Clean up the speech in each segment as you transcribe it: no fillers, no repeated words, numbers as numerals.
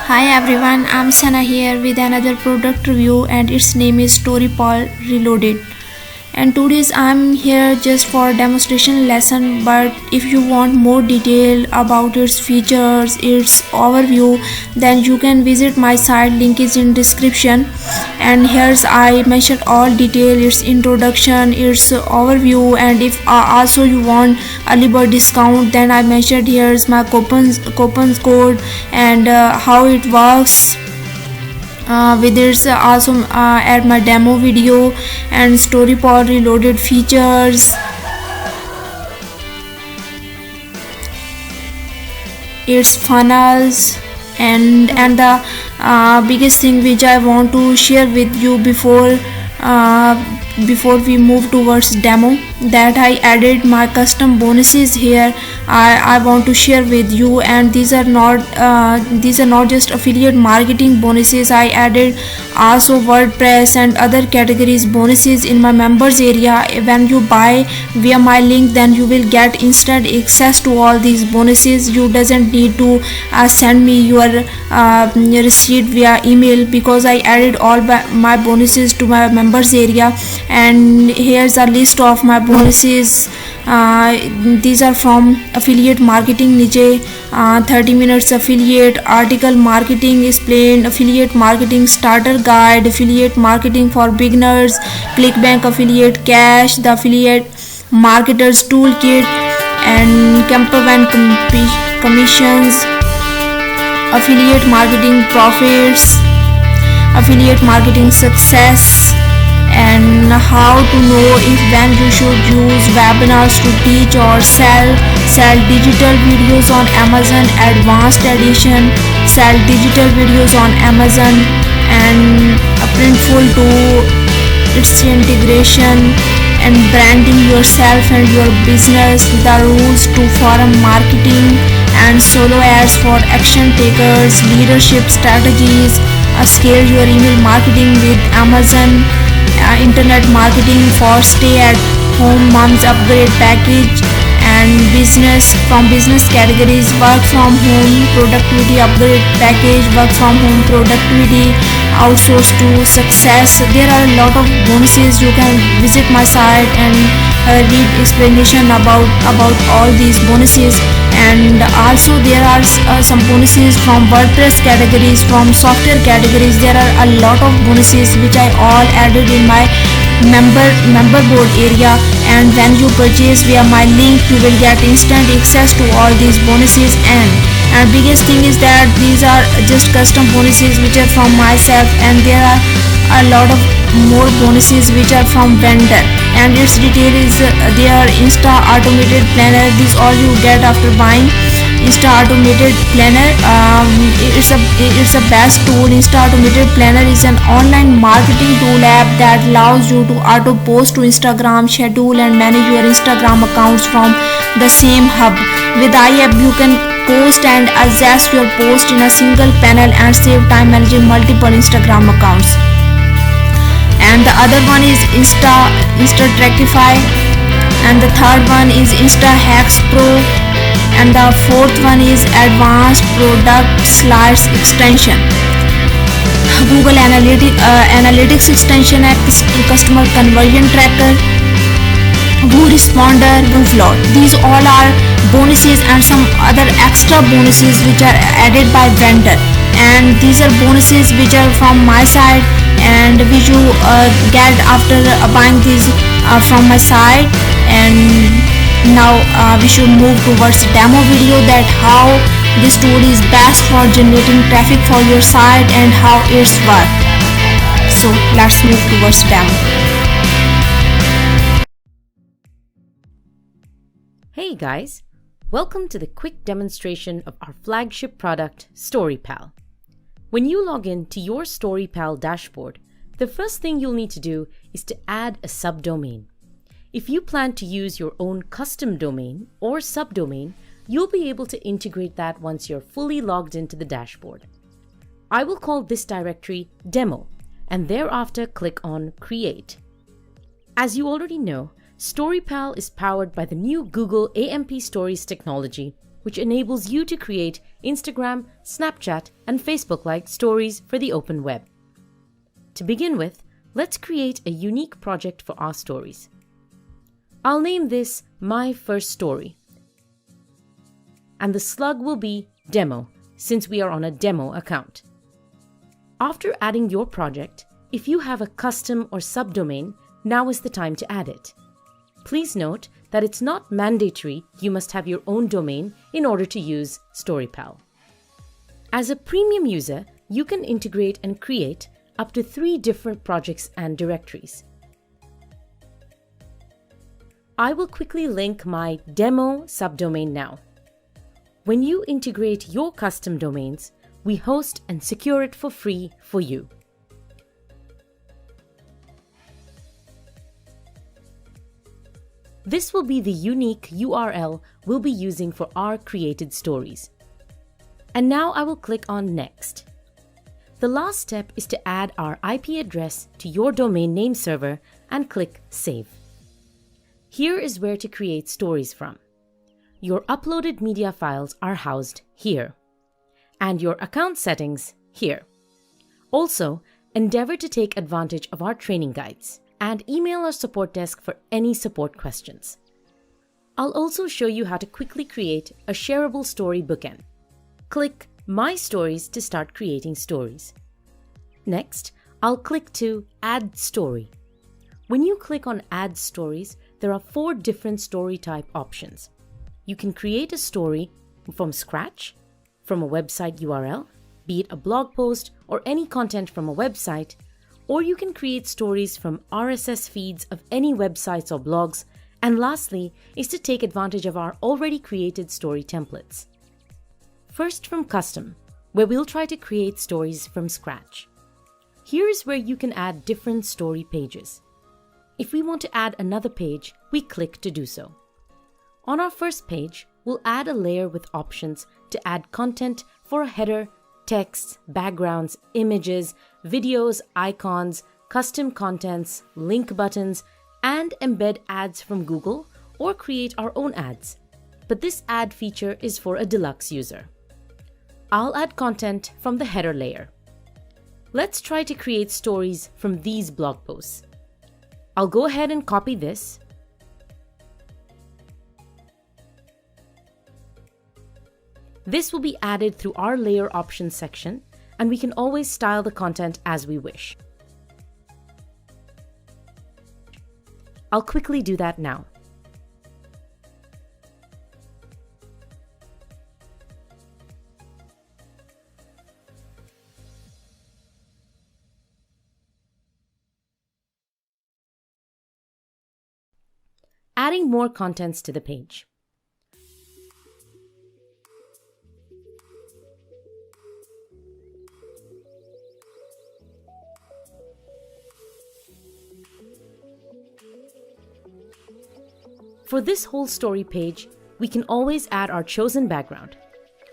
Hi everyone, I'm Sana here with another product review and its name is StoryPal Reloaded. And today's I'm here just for demonstration lesson, but if you want more detail about its features, its overview, then you can visit my site, link is in description. And here's I mentioned all detail, its introduction, its overview, and if also you want early bird discount, then I mentioned here's my coupons code and how it works with its also add my demo video and StoryPal Reloaded features, its funnels, and the biggest thing which I want to share with you before we move towards demo, that I added my custom bonuses here. I want to share with you, and these are not just affiliate marketing bonuses. I added also WordPress and other categories bonuses in my members area. When you buy via my link, then you will get instant access to all these bonuses. You doesn't need to send me your receipt via email, because I added all my bonuses to my members area. And here's a list of my bonuses. These are from affiliate marketing niche, 30 minutes affiliate, article marketing explained, affiliate marketing starter guide, affiliate marketing for beginners, clickbank affiliate cash, the affiliate marketers toolkit, and campervan commissions, affiliate marketing profits, affiliate marketing success, and how to know if when you should use webinars to teach or sell digital videos on Amazon advanced edition, sell digital videos on Amazon, and a printful to its integration, and branding yourself and your business, the rules to forum marketing, and solo ads for action takers, leadership strategies, scale your email marketing with Amazon, internet marketing for stay at home moms upgrade package, and business categories, work from home productivity upgrade package, work from home productivity outsource to success. There are a lot of bonuses. You can visit my site and read explanation about all these bonuses. And also there are some bonuses from WordPress categories, from software categories. There are a lot of bonuses which I all added in my member board area, and when you purchase via my link, you will get instant access to all these bonuses. And biggest thing is that these are just custom bonuses which are from myself, and there are a lot of more bonuses which are from vendor, and its detail is their Insta automated planner. This all you get after buying Insta automated planner. It's a best tool. Insta automated planner is an online marketing tool app that allows you to auto post to Instagram, schedule and manage your Instagram accounts from the same hub. With iApp you can post and adjust your post in a single panel and save time managing multiple Instagram accounts. And the other one is Insta Trackify, and the third one is Insta Hacks Pro, and the fourth one is Advanced Product Slides Extension, Google Analytics Extension, Customer Conversion Tracker, WooResponder, WooFloat. These all are bonuses and some other extra bonuses which are added by vendor, and these are bonuses which are from my side and which you get after buying these from my site. And now we should move towards demo video, that how this tool is best for generating traffic for your site and how it's work. So let's move towards demo. Hey guys, welcome to the quick demonstration of our flagship product, StoryPal. When you log in to your StoryPal dashboard, the first thing you'll need to do is to add a subdomain. If you plan to use your own custom domain or subdomain, you'll be able to integrate that once you're fully logged into the dashboard. I will call this directory Demo, and thereafter click on Create. As you already know, StoryPal is powered by the new Google AMP Stories technology, which enables you to create Instagram, Snapchat, and Facebook-like stories for the open web. To begin with, let's create a unique project for our stories. I'll name this My First Story, and the slug will be Demo, since we are on a demo account. After adding your project, if you have a custom or subdomain, now is the time to add it. Please note that it's not mandatory you must have your own domain in order to use StoryPal. As a premium user, you can integrate and create up to 3 different projects and directories. I will quickly link my demo subdomain now. When you integrate your custom domains, we host and secure it for free for you. This will be the unique URL we'll be using for our created stories. And now I will click on Next. The last step is to add our IP address to your domain name server and click Save. Here is where to create stories from. Your uploaded media files are housed here, and your account settings here. Also, endeavor to take advantage of our training guides and email our support desk for any support questions. I'll also show you how to quickly create a shareable story bookend. Click My Stories to start creating stories. Next, I'll click to Add Story. When you click on Add Stories, there are 4 different story type options. You can create a story from scratch, from a website URL, be it a blog post or any content from a website, or you can create stories from RSS feeds of any websites or blogs, and lastly is to take advantage of our already created story templates. First, from Custom, where we'll try to create stories from scratch. Here is where you can add different story pages. If we want to add another page, we click to do so. On our first page, we'll add a layer with options to add content for a header, text, backgrounds, images, videos, icons, custom contents, link buttons, and embed ads from Google or create our own ads. But this ad feature is for a deluxe user. I'll add content from the header layer. Let's try to create stories from these blog posts. I'll go ahead and copy this. This will be added through our layer options section, and we can always style the content as we wish. I'll quickly do that now. Adding more contents to the page. For this whole story page, we can always add our chosen background,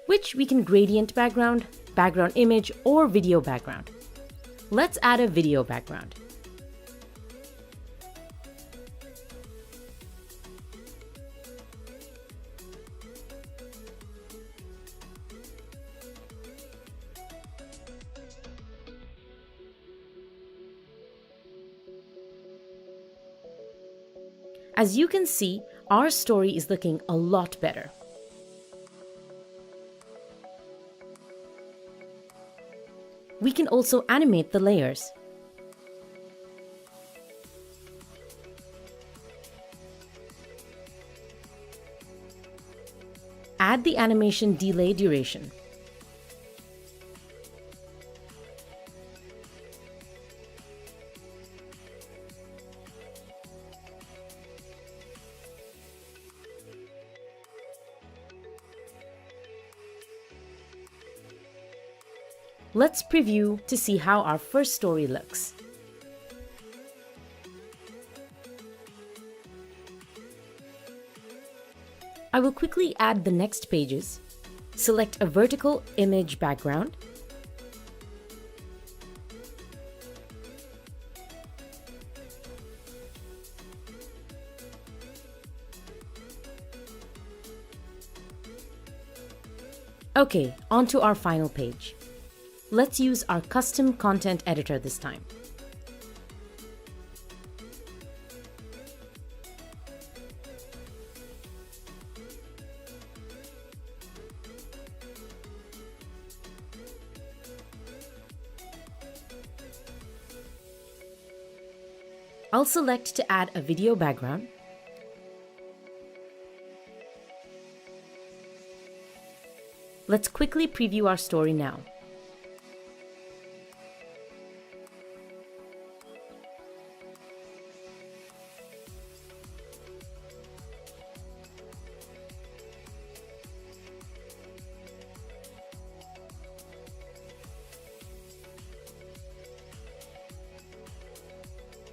which we can gradient background, background image, or video background. Let's add a video background. As you can see, our story is looking a lot better. We can also animate the layers. Add the animation delay duration. Let's preview to see how our first story looks. I will quickly add the next pages. Select a vertical image background. Okay, on to our final page. Let's use our custom content editor this time. I'll select to add a video background. Let's quickly preview our story now.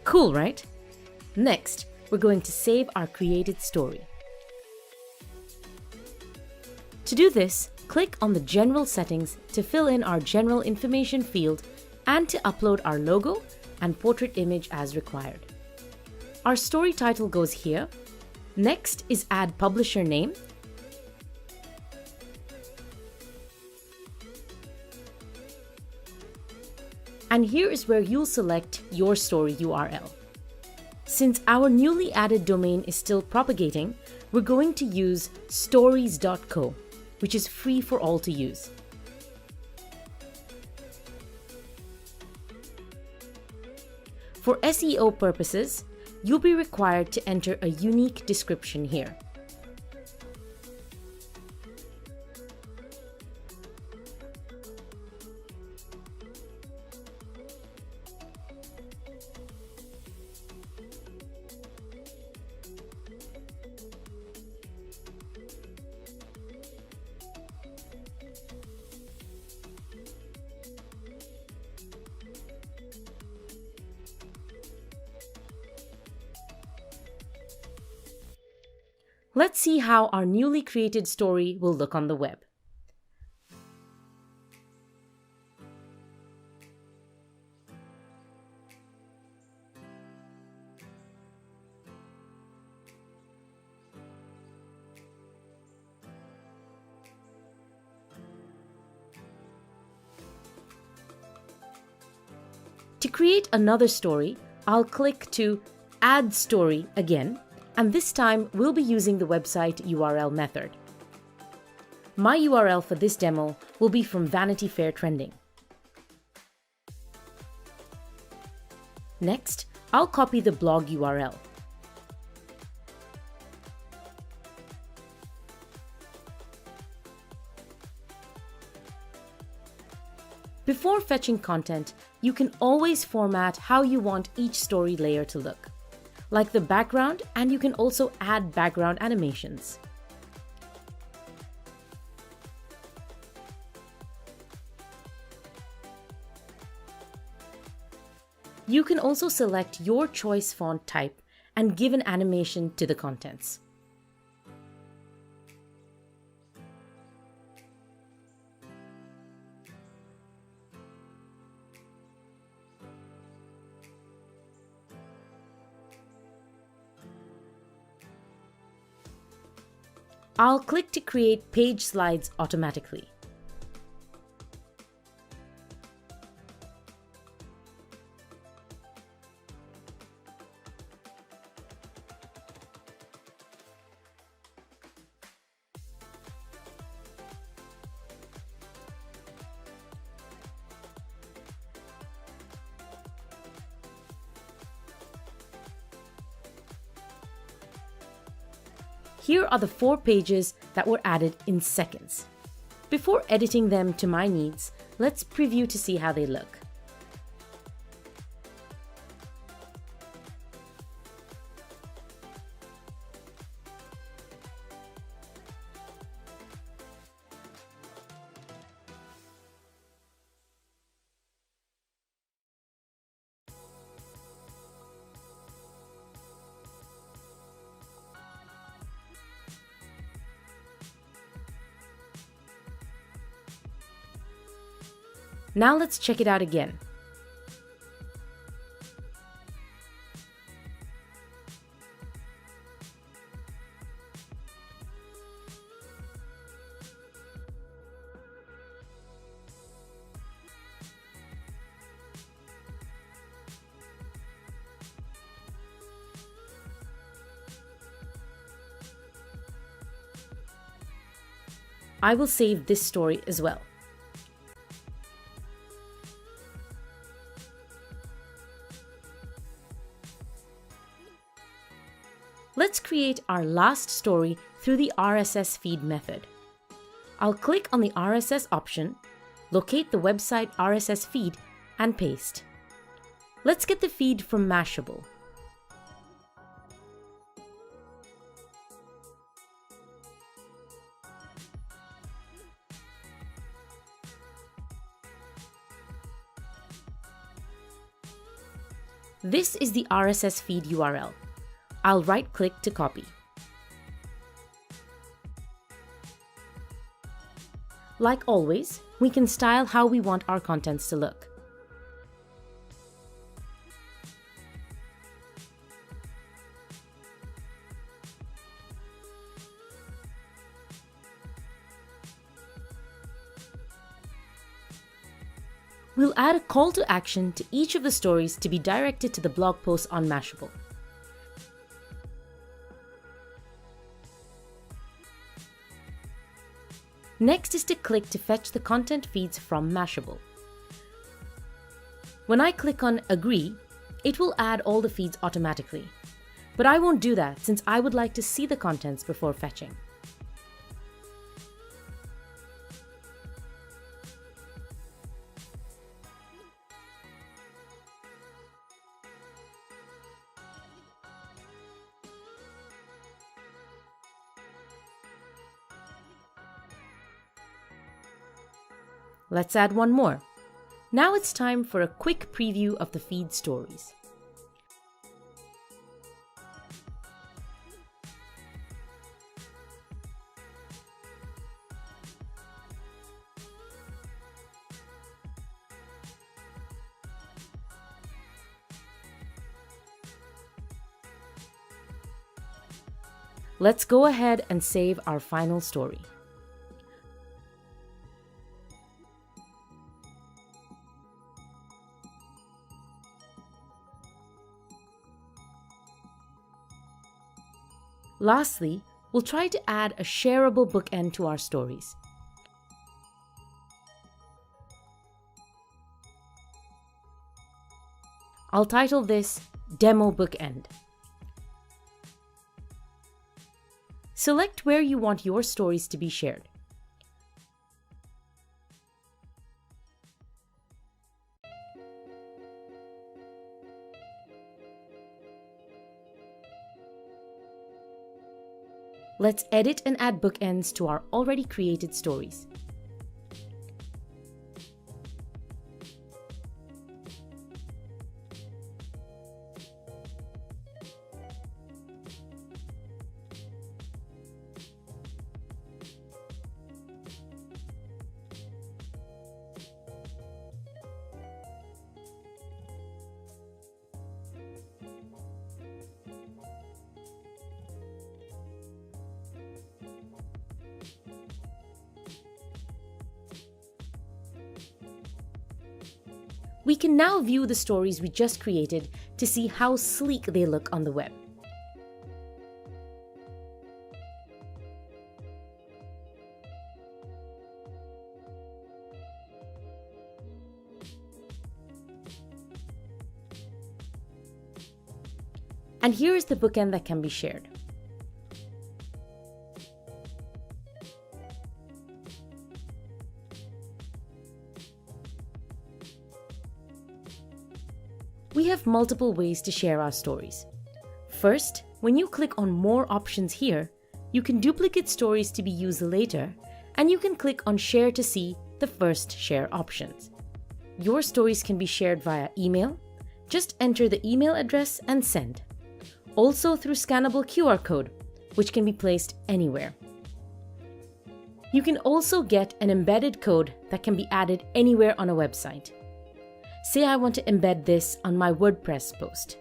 Cool, right? Next, we're going to save our created story. To do this, click on the General settings to fill in our general information field and to upload our logo and portrait image as required. Our story title goes here. Next is add publisher name. And here is where you'll select your story URL. Since our newly added domain is still propagating, we're going to use stories.co, which is free for all to use. For SEO purposes, you'll be required to enter a unique description here. Let's see how our newly created story will look on the web. To create another story, I'll click to Add Story again, and this time we'll be using the website URL method. My URL for this demo will be from Vanity Fair Trending. Next, I'll copy the blog URL. Before fetching content, you can always format how you want each story layer to look, like the background, and you can also add background animations. You can also select your choice font type and give an animation to the contents. I'll click to create page slides automatically. Here are the 4 pages that were added in seconds. Before editing them to my needs, let's preview to see how they look. Now let's check it out again. I will save this story as well. Let's create our last story through the RSS feed method. I'll click on the RSS option, locate the website RSS feed, and paste. Let's get the feed from Mashable. This is the RSS feed URL. I'll right-click to copy. Like always, we can style how we want our contents to look. We'll add a call to action to each of the stories to be directed to the blog post on Mashable. Next is to click to fetch the content feeds from Mashable. When I click on Agree, it will add all the feeds automatically. But I won't do that since I would like to see the contents before fetching. Let's add one more. Now it's time for a quick preview of the feed stories. Let's go ahead and save our final story. Lastly, we'll try to add a shareable bookend to our stories. I'll title this Demo Bookend. Select where you want your stories to be shared. Let's edit and add bookends to our already created stories. We can now view the stories we just created to see how sleek they look on the web. And here is the bookend that can be shared. We have multiple ways to share our stories. First, when you click on More options here, you can duplicate stories to be used later, and you can click on Share to see the first share options. Your stories can be shared via email. Just enter the email address and send. Also through scannable QR code, which can be placed anywhere. You can also get an embedded code that can be added anywhere on a website. Say I want to embed this on my WordPress post.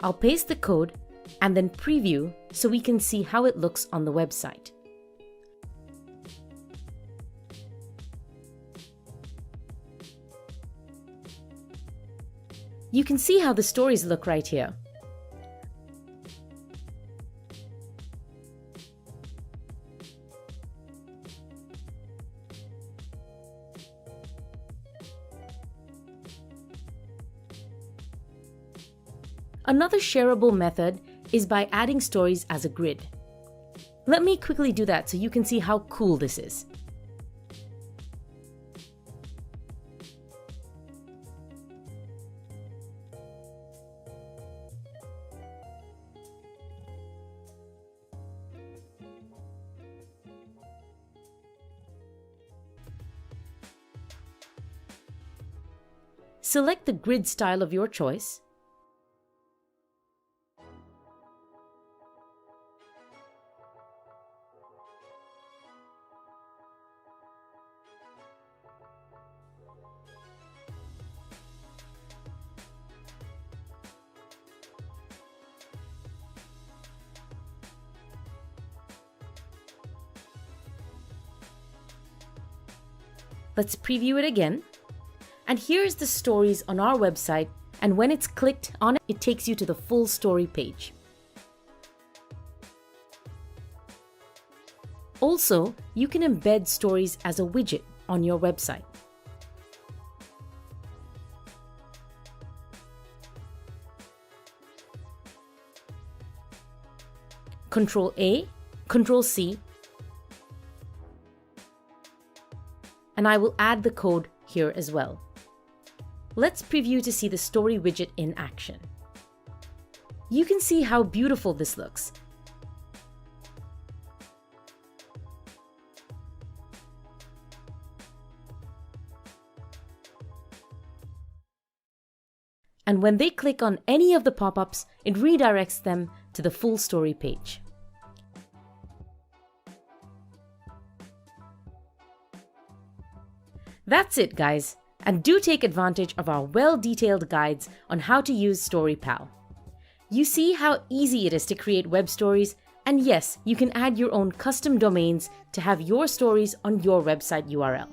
I'll paste the code and then preview so we can see how it looks on the website. You can see how the stories look right here. Another shareable method is by adding stories as a grid. Let me quickly do that so you can see how cool this is. Select the grid style of your choice. Let's preview it again. And here's the stories on our website, and when it's clicked on it, it takes you to the full story page. Also, you can embed stories as a widget on your website. Control A, Control C, and I will add the code here as well. Let's preview to see the story widget in action. You can see how beautiful this looks. And when they click on any of the pop-ups, it redirects them to the full story page. That's it, guys. And do take advantage of our well-detailed guides on how to use StoryPal. You see how easy it is to create web stories, and yes, you can add your own custom domains to have your stories on your website URL.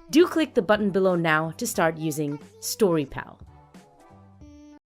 Do click the button below now to start using StoryPal.